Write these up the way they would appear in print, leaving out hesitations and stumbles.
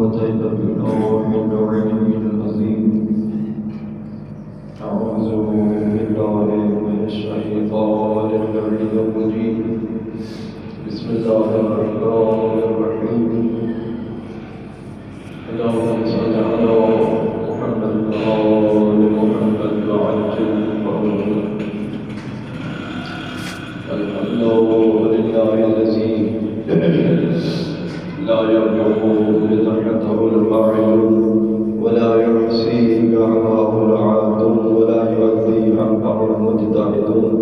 أتيت بالله العلي العظيم. أعوذ بالله من الشيطان اللعين الرجيم. بسم الله الرحمن الرحيم. اللهم صل على محمد وآل محمد وعجل فرجهم. الحمد لله الذي لا يبلغ مدحته الباعد ولا يحصي نعمه العاد ولا يؤدي حقه المجتهدون.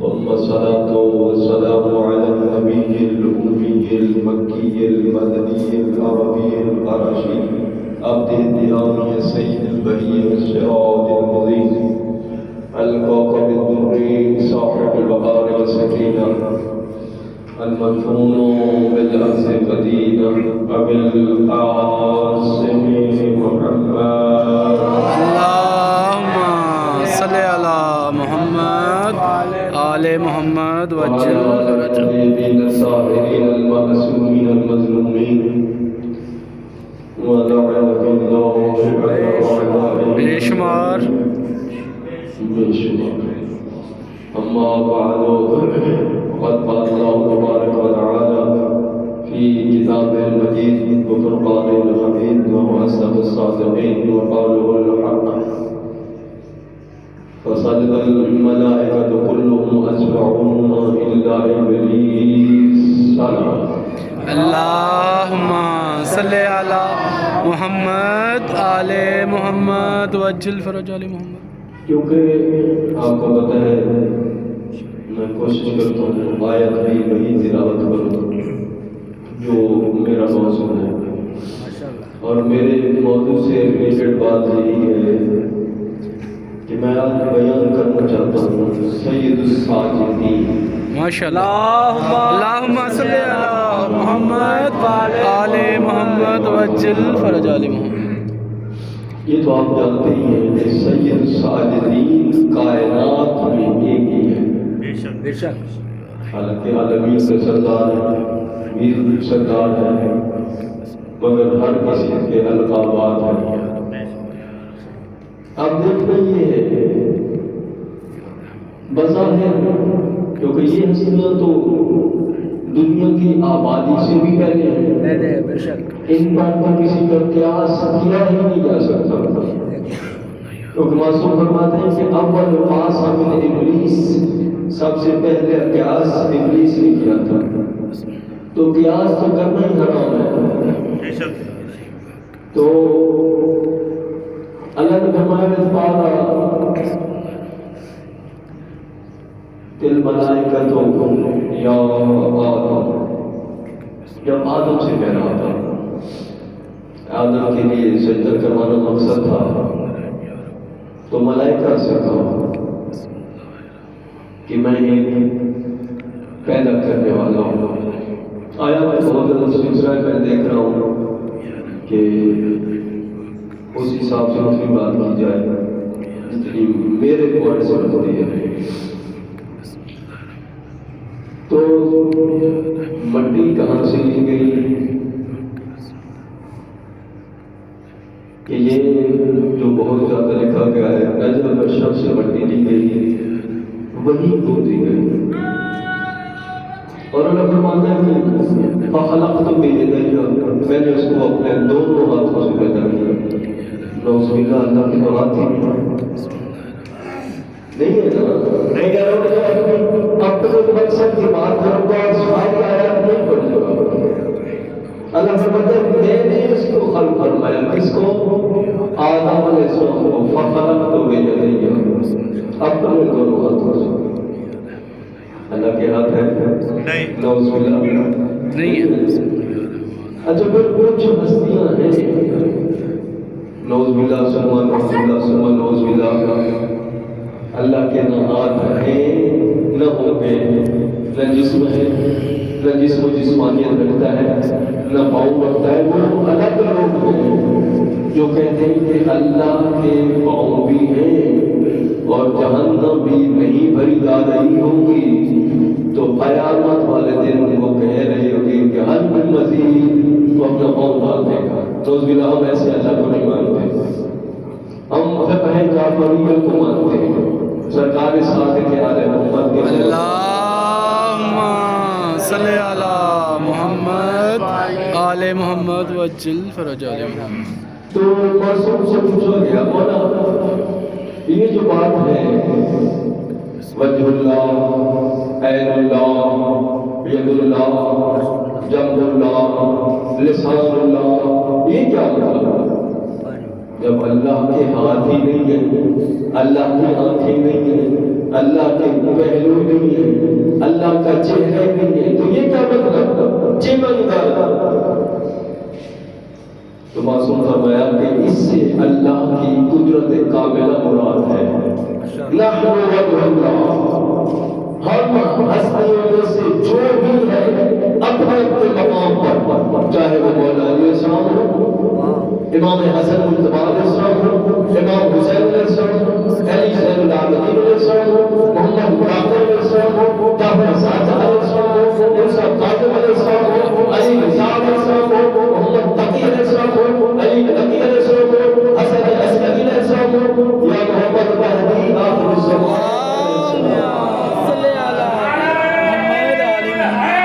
ثم الصلاة والسلام على النبي الأمي المكي المدني العربي القرشي عبد الديان سيد البرية السراج المضيء الكوكب الدري صاحب الوقار والسكينة المدفون بالأرض قديما أبي القاسم محمد. اللهم صل على محمد آل محمد وجل فرجهم الصابرين المعصومين المظلومين ولعنة الله بے شمار أما بعد فقد قال الله تبارك وتعالى في كتابه المجيد وفرقانه الحميد وهو أصدق الصادقين وقوله الحق فصدق الملائكة كلهم أجمعون إلا إبليس. اللهم صل على محمد آل محمد وجل فرج آل محمد. کیونکہ آپ کو پتہ ہے میں کوشش کرتا ہوں آیت بھی وہی تلاوت کروں جو میرا موضوع ہے، اور میرے موضوع سے ریلیٹڈ بات یہی ہے کہ میں آج بیان کرنا چاہتا ہوں سید الساجدین. ماشاءاللہ. اللہم صل علی محمد آل محمد وجل فرج آل محمد. یہ تو آپ جانتے ہی ہیں کہ سید الساجدین کائنات میں ایک ہی ہے. بے شک. حالانکہ عالمین کے سردار ہیں، میر سردار ہیں، مگر ہر کسی کے القابات ہیں. اب دیکھنا یہ ہے بظاہر کیونکہ یہ ہستیاں تو دنیا کی آبادی سے بھی پہلے ہیں، بے شک. ان پر تو کسی کا قیاس کیا ہی نہیں جا سکتا. کیونکہ معصوم فرماتے ہیں کہ اول قاس من ابلیس، سب سے پہلے قیاس ابلیس نے کیا تھا. تو قیاس تو کرنا ہی حرام ہے. تو اللہ نے فرمایا پالا تل ملائکتوں یا آدم، جب آدم سے کہہ رہا تھا آدم کے لیے سجدہ کروانا مقصد تھا تو ملائکہ سے کہا کہ میں ایک پیدا کرنے والا ہوں. آیا میں بہت سلسلہ میں دیکھ رہا ہوں کہ اس حساب سے اتنی بات کی جائے جتنی میرے پوائنٹ سے بنتی ہے. تو مٹی کہاں سے لی گئی کہ یہ جو بہت زیادہ لکھا گیا ہے نجم اشرف سے مٹی لی گئی وہی دھوتی گئی. اور اللہ فرماتا ہے کہ فخلقت بیدیہ، میں نے اس کو اپنے دونوں ہاتھوں سے پیدا کیا. نعوذ باللہ، اللہ کی بات ہی نہیں ہے نا. نہیں کہہ رہا ہوں اپنے مقصد کی بات کروں گا اور سوال کی آیات نہیں پڑھوں گا. اللہ فرماتا ہے میں نے اس کو خلق فرمایا. کس کو؟ آدم علیہ السلام کو. فخلقت بیدیہ، اپنے دونوں ہاتھوں سے. اللہ کے ہاتھ ہے؟ نہیں. نعوذ باللہ نہیں ہے. اچھا پھر کچھ ہستیاں ہیں نعوذ باللہ ثم نعوذ باللہ ثم نعوذ باللہ اللہ کے نہ ہاتھ ہیں نہ ہوں گے، نہ جسم ہے، نہ جسم و جسمانیت رکھتا ہے، نہ پاؤں رکھتا ہے. وہ الگ لوگ ہیں جو کہتے ہیں کہ اللہ کے پاؤں بھی ہیں اور جہنم بھی نہیں بھری جا رہی ہوگی. تو قیامت والے دن وہ کہہ رہے ہوگی کہ ہر مزید تو اپنا پاؤں ڈال دے گا. نعوذ باللہ ہم ایسے اللہ کو نہیں مانتے، ہم فقہ جعفریہ کو مانتے ہیں، سرکار صادق آل محمد کے اللہم صلی علی محمد آل محمد وجل فرج آل محمد. تو معصوم سے پوچھا گیا مولا یہ جو بات ہے وجہ اللہ، عین اللہ، ید اللہ، جنب اللہ، لسان اللہ، یہ کیا مطلب؟ جب اللہ کے ہاتھ ہی نہیں ہے، اللہ کی آنکھیں نہیں ہیں، اللہ کے پہلو نہیں ہے، اللہ کا چہرہ نہیں ہے، تو یہ کیا مطلب؟ چیمن دار. تو معصوم فرمایا کہ اس سے اللہ کی قدرت کاملہ مراد ہے. نحن وجہ اللہ، ہم ہستیوں میں سے جو بھی ہے اپنے اپنے مقام پر، چاہے وہ مولا علیہ السلام ہو، امام حسن مجتبی علیہ السلام ہو، امام حسین علیہ السلام ہو، علی زین العابدین علیہ السلام ہو، محمد باقر علیہ السلام ہو، جعفر صادق علیہ السلام ہو، موسیٰ کاظم علیہ السلام ہو، علی رضا علیہ السلام ہو، محمد تقی علیہ السلام ہو، علی نقی علیہ السلام ہو، حسن عسکری علیہ السلام ہو، یا محمد مہدی آخر الزمان صلی علی محمد آل محمد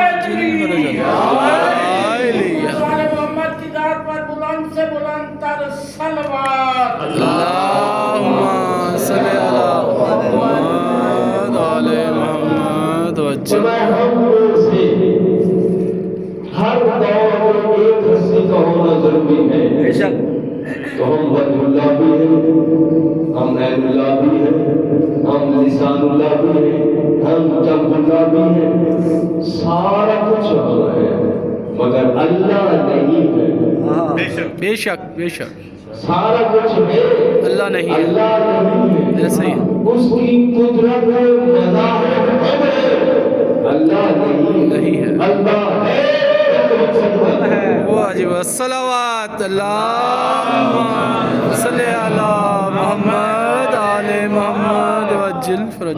وجل محمد کی ذات پر بلند سے بلند تر صلوات. اللہم صلی علی محمد آل محمد وجل. ہم میں سے ہر دور میں ایک ہستی کا ہونا ضروری ہے. تو ہم وجہ اللہ بھی ہیں، ہم عین اللہ بھی ہیں، ہم لسان اللہ بھی ہیں، ہم جنب اللہ بھی ہیں، سارا کچھ ہونا ہے مگر اللہ نہیں ہے. بے شک بے شک سارا کچھ ہے، اللہ نہیں ہے. اللہ نہیں ہے. ایسے ہی اس کی قدرت مظاہر ہے، اللہ نہیں ہے. اللہ ہے. واجب الصلوات. اللہم صلی علی محمد آل محمد وجل فرج.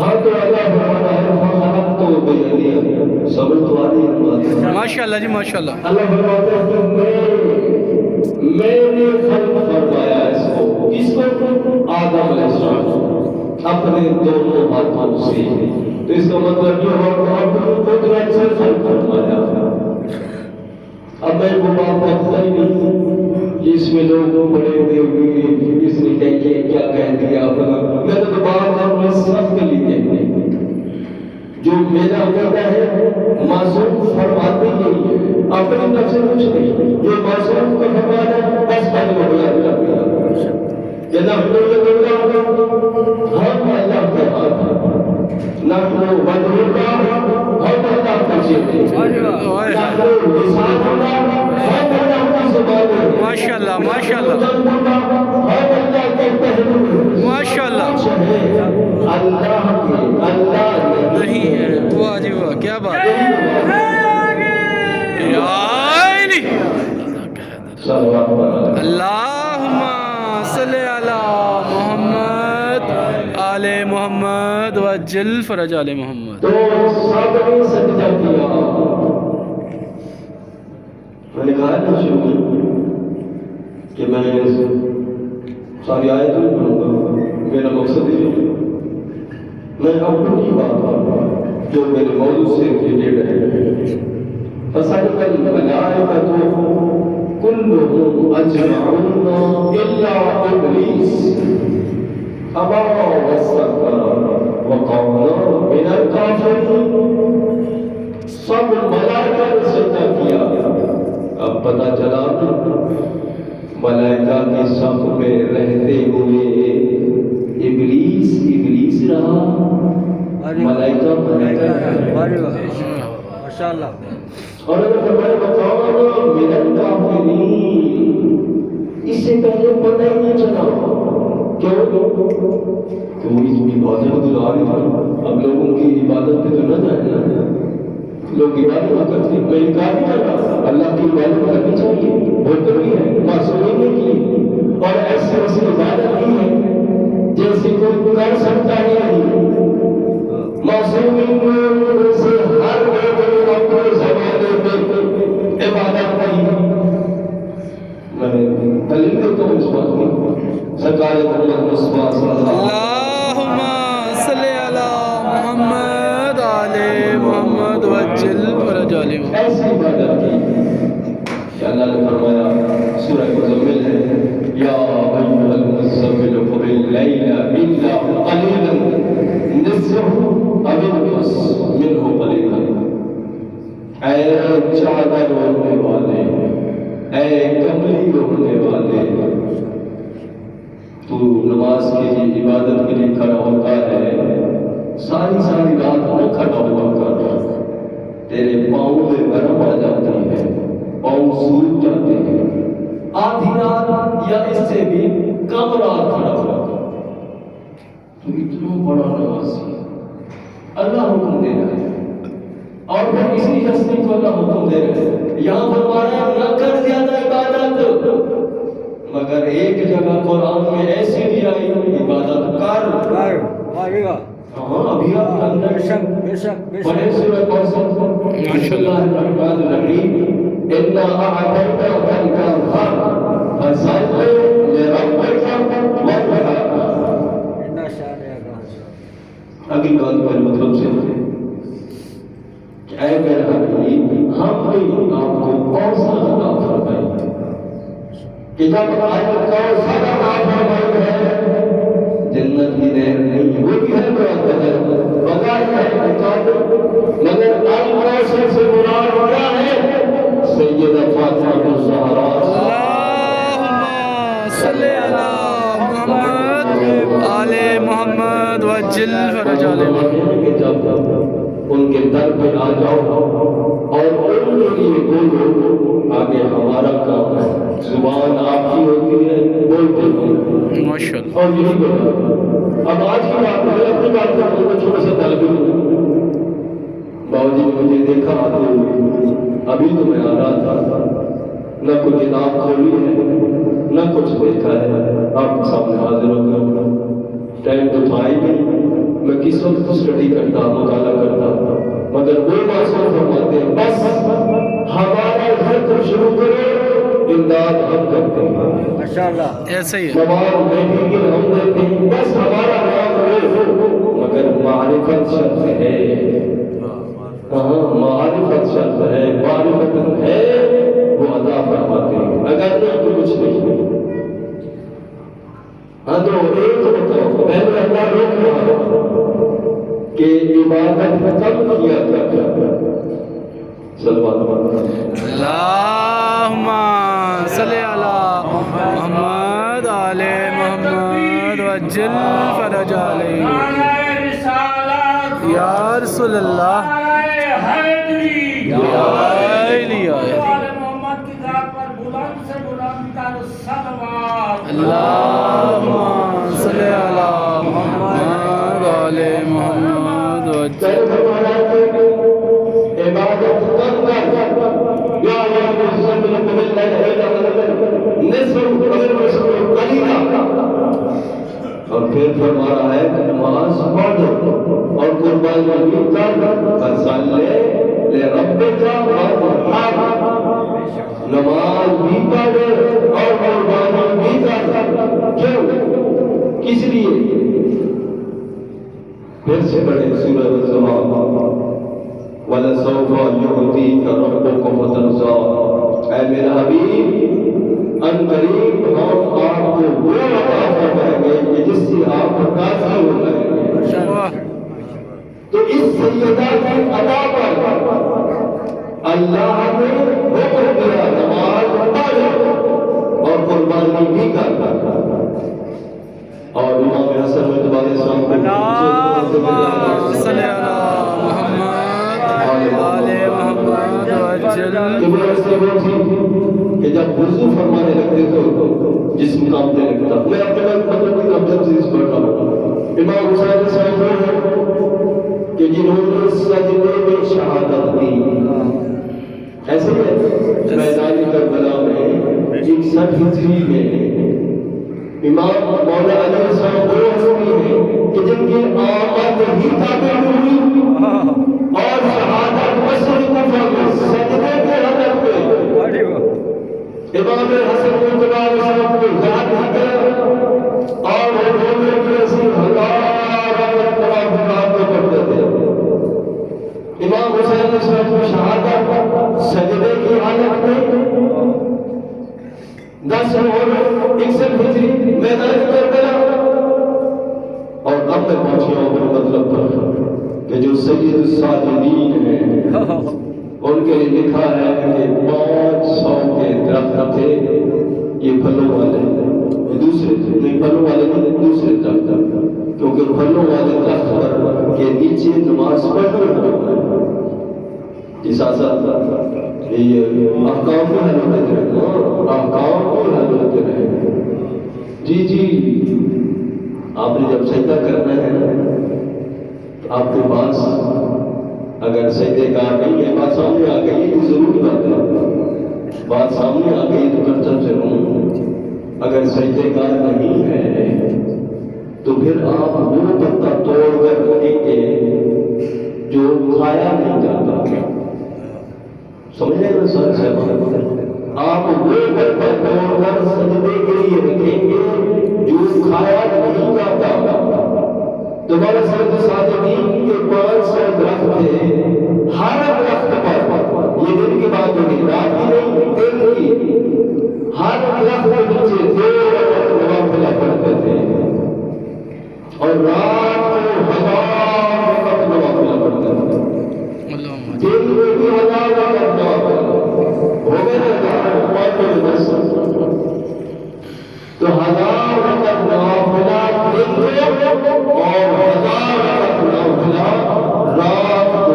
ماشاءاللہ جی ماشاءاللہ. اللہ فرماتا ہے کہ میں نے خلق فرمایا اس کو، کس کو؟ آدم علیہ السلام، اپنے دونوں ہاتھوں سے. تو اس کا مطلب یہ ہوا کہ اپنی قدرت سے خلق فرمایا. اب میں وہ بات کرتا ہی نہیں جس میں لوگ بڑے ہوئے اس نے کیا کہہ دیا. میں تو بات اپنے سب کے لیے کہتے ہیں جو میرا کہتا ہے معصوم فرماتے نہیں ہے، اپنی طرف سے کچھ نہیں. جو معصوم کو فرمانا بس میں نے بیان کر دیا. جناب ہم اللہ کے ہاتھ ہیں، نحن وجہ اللہ، ہم اللہ کا چہرے ماشاءاللہ ماشاءاللہ ماشاءاللہ. نہیں ہے. واہ جی واہ کیا بات ہے. یا علی. اللہم صلی علی محمد آل محمد وجل فرج آل محمد. تو سب نے سجدہ کیا. میں نے کہا تھا شروع میں کہ میں ساری آیت نہیں پڑھوں گا، میرا مقصد یہ ہے میں اپنی بات جو میرے موضوع سے ریلیٹڈ ہے. فسجد الملائکۃ کلهم اجمعون الا ابلیس ابا واستكبر وقال من الکافرین. سب ملائکہ نے سجدہ کیا. اب پتہ چلا ملائکہ کے صف میں رہتے ہوئے ابلیس رہا. ملائکہ ماشاءاللہ. اور فرمایا وقال من الکافرین. اس سے پہلے پتہ ہی نہیں چلا. کیوں؟ کہ وہ اس کی عبادت گزار تھا. اب لوگوں کی عبادت پہ تو نہ جائے. لوگ عبادت کرتے ہیں، میں انکار نہیں کر رہا. اللہ کی عبادت کرنی چاہیے، بہتر بھی ہے. معصومین نے کی اور ایسی ویسی عبادت نہیں ہے جیسے کوئی کر سکتا ہی نہیں. معصومین میں سے ہر ایک نے اپنے زمانے میں عبادت کی. میں دلیل دیتا ہوں اس بات کی سرکار محمد مصطفیٰ صلی اللہ اللہم صلی علی محمد آل محمد وجل فرج علی محمد. ایسی عبادت کی کہ اللہ نے فرمایا سورہ مزمل ہے یا ایھا المزمل قم اللیل الا قلیلا نصفہ او انقص منہ قلیلا. اے چادر اوڑھنے والے، اے کملی اوڑھنے والے، تو نماز کے لیے عبادت کے لیے کھڑا ہوتا ہے، ساری رات نہ کھڑا ہوا کر، تیرے پاؤں میں گرم آ جاتی ہے، پاؤں سوکھ جاتے ہیں، آدھی رات یا اس سے بھی کم رات کھڑا ہوا کر. تو اتنا بڑا نمازی اللہ حکم دے رہا ہے، اور پھر اسی ہستی کو اللہ حکم دے رہے ہیں. یہاں فرما رہے ہیں نہ کر زیادہ عبادت، مگر ایک جگہ قرآن میں ایسی بھی آئی عبادت کر. ہاں ابھی آپ اندر بڑے سورہ کوثر بسم اللہ الرحمن الرحیم انا اعطیناک الکوثر فصل لربک وانحر. اگلی بات میرے مطلب سے کہ اے میرے حبیب ہم نے آپ کو کوثر عطا فرمائی کہ جب آپ کوثر عطا فرمائی ہے جنت کی نہر نہیں، وہ بھی ہے بغیر ہے مگر الکوثر سے مراد کیا ہے؟ سیدہ فاطمہ الزہرا اللہم صلی علی محمد آل محمد وجل فرج علی محمد. کہ جب ان کے در پہ آ جاؤ اور ان کے لیے بولو، آگے ہمارا کام ہے، زبان آپ کی ہوتی ہے، بولتے ہیں ماشاءاللہ. اور یہی بولا. اب آج کی بات ہے، اپنی بات کا میں چھوٹا سا طالب ہوں، باؤ جی نے مجھے دیکھا تو ابھی تو میں آ رہا تھا، نہ کوئی کتاب کھولی ہے نہ کچھ دیکھا ہے، آپ کے سامنے حاضر ہو گیا. ٹائم تو تھا ہی نہیں، میں کس وقت اسٹڈی کرتا مطالعہ کرتا، مگر وہ معصوم فرماتے ہیں بس ہمارا گھر کو شروع کرو، امداد ہم کرتے ہیں، ماشاءاللہ ایسے ہی ہے. نماز بیٹی کی ہم دیتے ہیں، بس ہمارا نام ہو، مگر معرفت شرط ہے. ہاں معرفت شرط ہے، معرفت ہے وہ عطا فرماتے ہیں، اگر نہیں تو کچھ نہیں. ہاں تو ایک بتاؤ پہلے اللہ روک رہا کہ عبادت کب کیا کرتا. اللہم صلی علی محمد آل محمد وجل فرج علی یا رسول اللہ یا علی محمد کی ذات پر بلند سے بلند تر صلوات. اللہم صلی علی محمد آل محمد وجل. عبادت کب کر یا اور پھر فرما رہا ہے کہ نماز پڑھ اور قربانی بھی کر، فصلی لربک وانحر. نماز بھی پڑھ اور قربانی بھی کر. کیوں؟ کس لیے؟ پھر سے پڑھیں سورہ الزمر وَلَسَوْفَ يُعْطِيكَ رَبُّكَ فَتَرْضَىٰ. اے میرا حبیب ان قریب ہم آپ کو وہ عطا فرمائیں گے کہ جس سے آپ راضی ہو جائیں گے. تو اس سیدہ کی ادا پر اللہ نے حکم دیا نماز پڑھ اور قربانی بھی کر. اور امام حسن متوالد اسلام کو اللہم صلی علی محمد آل محمد وجل. ایسے وہ تھی کہ جب وضو فرمانے لگتے تو جسم کانپنے لگتا. میں اپنے مطلب کی افضل چیز پڑھ رہا ہوں. امام حسین صاحب وہ کہ جنہوں نے سجدے میں شہادت دی. ایسے ہے میدان کربلا میں 61 ہجری میں امام مولا علی صاحب وہ ہستی ہیں کہ جن کی آمد ہی تعبیر ہوئی اور شہادت مشرق کوفہ میں سجدے کے حالت میں امام حسن مجتبی صاحب کو یاد ہی کر اور رونے کی ایسی ہزار طواف کرتے تھے. امام حسین صاحب کی شہادت سجدے کی حالت میں 10 محرم 61 ہجری میدان کربلا. اور اب میں پہنچا ہوں اپنے مطلب پر کہ جو سید الساجدین ہیں ان کے لیے لکھا ہے کہ 500 کے درخت تھے یہ پھلوں والے دوسرے تھے نہیں پھلوں والے نہیں دوسرے درخت کیونکہ پھلوں والے درخت پر کے نیچے نماز پڑھنا اس آسان یہ احکام کو حل ہوتے رہے احکام کو حل ہوتے رہے. جی آپ نے جب سجدہ کرنا ہے تو آپ کے پاس اگر سجدے کا نہیں ہے بات سامنے آ گئی تو ضروری بات ہے بات سامنے آ گئی تو کرتب سے ہوں. اگر سجدے کا نہیں ہے تو پھر آپ وہ پتا توڑ کر رکھیں گے جو کھایا نہیں جاتا. سمجھے نا سر سے آپ وہ پتا توڑ کر سجدے کے لیے رکھیں گے جو کھایا نہیں جاتا. تمہارے سید الساجدین کے 500 درخت تھے. ہر درخت پر یہ دن کی بات ہوگی رات کی نہیں دن کی ہر درخت کے نیچے 2 رکعت نوافل پڑھتے تھے اور رات کو 1000 رکعت نوافل پڑھتے تھے. دن میں بھی 1000 رکعت نوافل ہو گئے تو 1000 رکعت نوافل دن کو اور 1000 رکعت نوافل رات کو.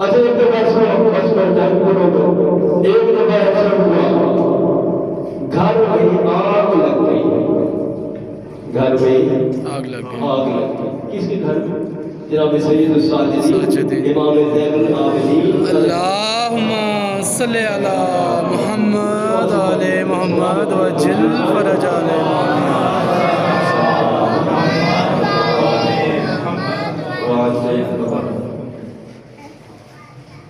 اچھا ایک دفعہ بس پر ٹائم کرو ایک دفعہ ایسا ہوا گھر میں آگ لگ گئی. گھر میں آگ لگ گئی. کس کے گھر میں؟ جناب سید الساجدین امام زین العابدین. اللہم صلی علی محمد آل محمد وجل فرج آل محمد.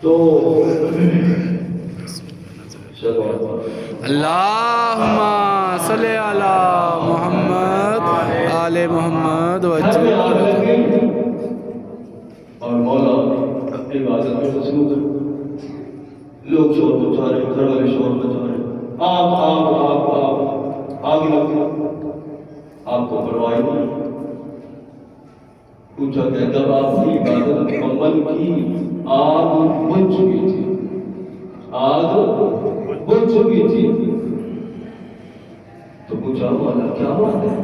تو اللہم صلی علی محمد آل محمد وجل فرج آل. اور مولا عبادت میں مصروف ہے. لوگ شور مچا رہے ہیں گھر والے شور مچا رہے ہیں آگ لگ گئی. آپ کو پرواہ نہیں. پوچھا کہ جب آپ کی عبادت مکمل کی آگ بجھ چکی تھی آگ بجھ چکی تھی تو پوچھا مولا کیا بات ہے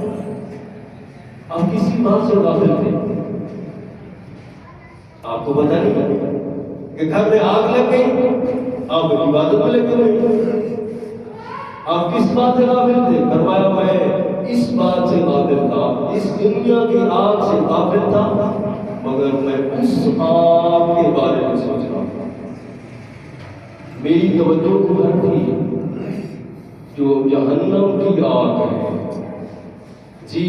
آپ کسی بات سے غافل تھے. آپ کو پتہ نہیں کہ گھر میں آگ لگ گئی آپ عبادت میں لگے ہوئے. آپ کس بات سے غافل تھے؟ فرمایا میں اس بات سے غافل تھا اس دنیا کی آگ سے غافل تھا مگر میں اس آگ کے بارے میں سوچ رہا تھا. میری توجہ ادھر تھی جو جہنم کی آگ ہے. جی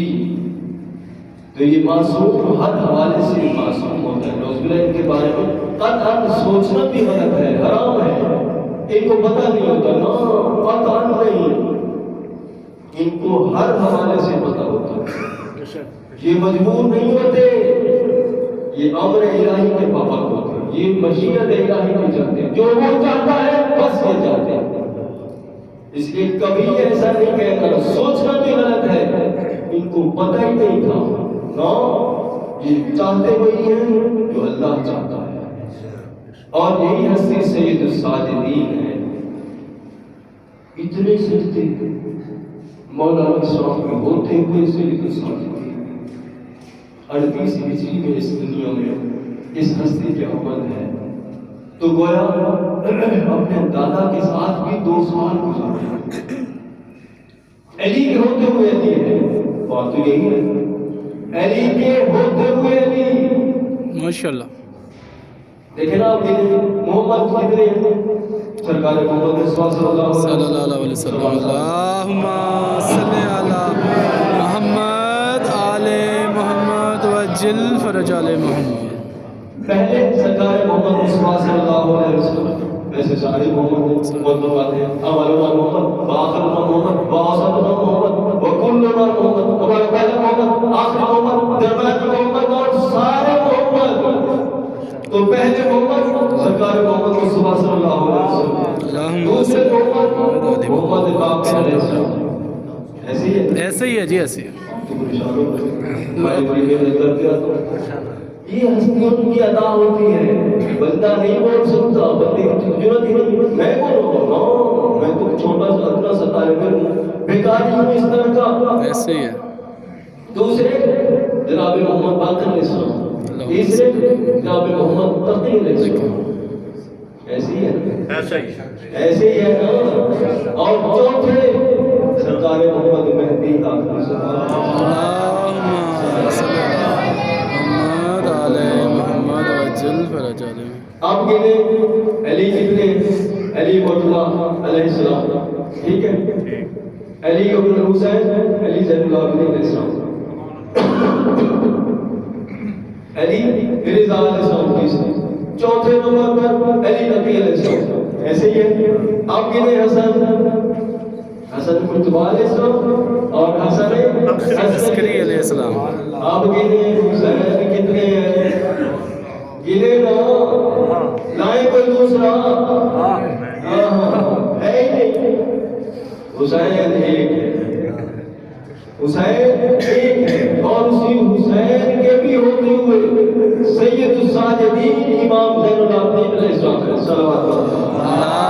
تو یہ معصوم ہر حوالے سے معصوم ہوتا ہے. نوزبلہ ان کے بارے میں قطعاً سوچنا بھی غلط ہے حرام ہے. ان کو پتہ نہیں ہوتا نا قطعاً نہیں. ان کو ہر حوالے سے پتہ ہوتا ہے. یہ مجبور نہیں ہوتے یہ امر الہی کے پابند ہوتے ہیں. یہ مشیت الہی میں چلتے ہیں. جو وہ چاہتا ہے بس یہ چاہتے ہیں. اس لیے کبھی ایسا نہیں کہنا سوچنا بھی غلط ہے. ان کو پتہ ہی نہیں تھا یہ چاہتے وہی ہیں جو اللہ چاہتا ہے. اور یہی ہستی سید الساجدین ہے. اتنے سجدے مولا اسلام میں ہوتے ہوئے سید الساجدین 38 ہجری میں اس دنیا میں اس ہستی کے عمل ہے. تو گویا اپنے دادا کے ساتھ بھی 2 سال گزارے. علی کے ہوتے ہوئے علی ہے. بات تو یہی ہے علی کے ہوتے ہوئے علی. ماشاءاللہ دیکھیں نا آپ محمد کتنے سرکار محمد صلی اللہ علیہ وسلم. اللہم صلی علی محمد آل محمد وجل فرج آل محمد. پہلے سرکار محمد صلی اللہ علیہ وسلم ویسے سارے محمد بات ہے اول محمد آخر محمد واسط محمد وکل محمد ہمارا پہلا محمد آخر محمد درمیان محمد اور سارے محمد. تو پہلے محمد سرکار محمد مصطفیٰ صلی اللہ علیہ وسلم, دوسرے محمد محمد باقر علیہ السلام. ایسے ہی ہے, ایسے ہی ہے جی, ایسے ہی ہے. تو پریشان ہو ہمارے بڑی محنت کرتے ہیں. تو یہ ہستی ان کی عطا ہوتی ہے. بندہ نہیں بول سکتا, بندے کی ضرورت ہی نہیں. میں بولوں میں تو چھوٹا سا اتنا سا طالب علم بیکاری ہوں اس طرح کا. ایسے ہی ہے. دوسرے جناب محمد باقر علیہ السلام, تیسرے جناب محمد تقی علیہ السلام. ایسے ہی ہے, ایسے ہی ہے نا. اور چوتھے سرکار محمد مہدی آخری محمد آل محمد وجل فرجہ. آپ کے لیے علی ابن علی مرتضیٰ علیہ السلام, ٹھیک ہے, علی ابن حسین علی زین العابدین علیہ السلام, علی رضا علیہ السلام تیسرے, چوتھے نمبر پر علی نبی علیہ السلام. ایسے ہی ہے. آپ کے لیے حسن مرتضیٰ علیہ السلام اور حسن عسکری علیہ السلام. آپ کے لیے حسین کتنے ہیں گنے نا, لائیں کوئی دوسرا ہے ہی نہیں. حسین ایک ہے, حسین ایک ہے, اور اسی حسین کے بھی ہوتے ہوئے سید الساجدین امام زین العابدین علیہ السلام صلوات اللہ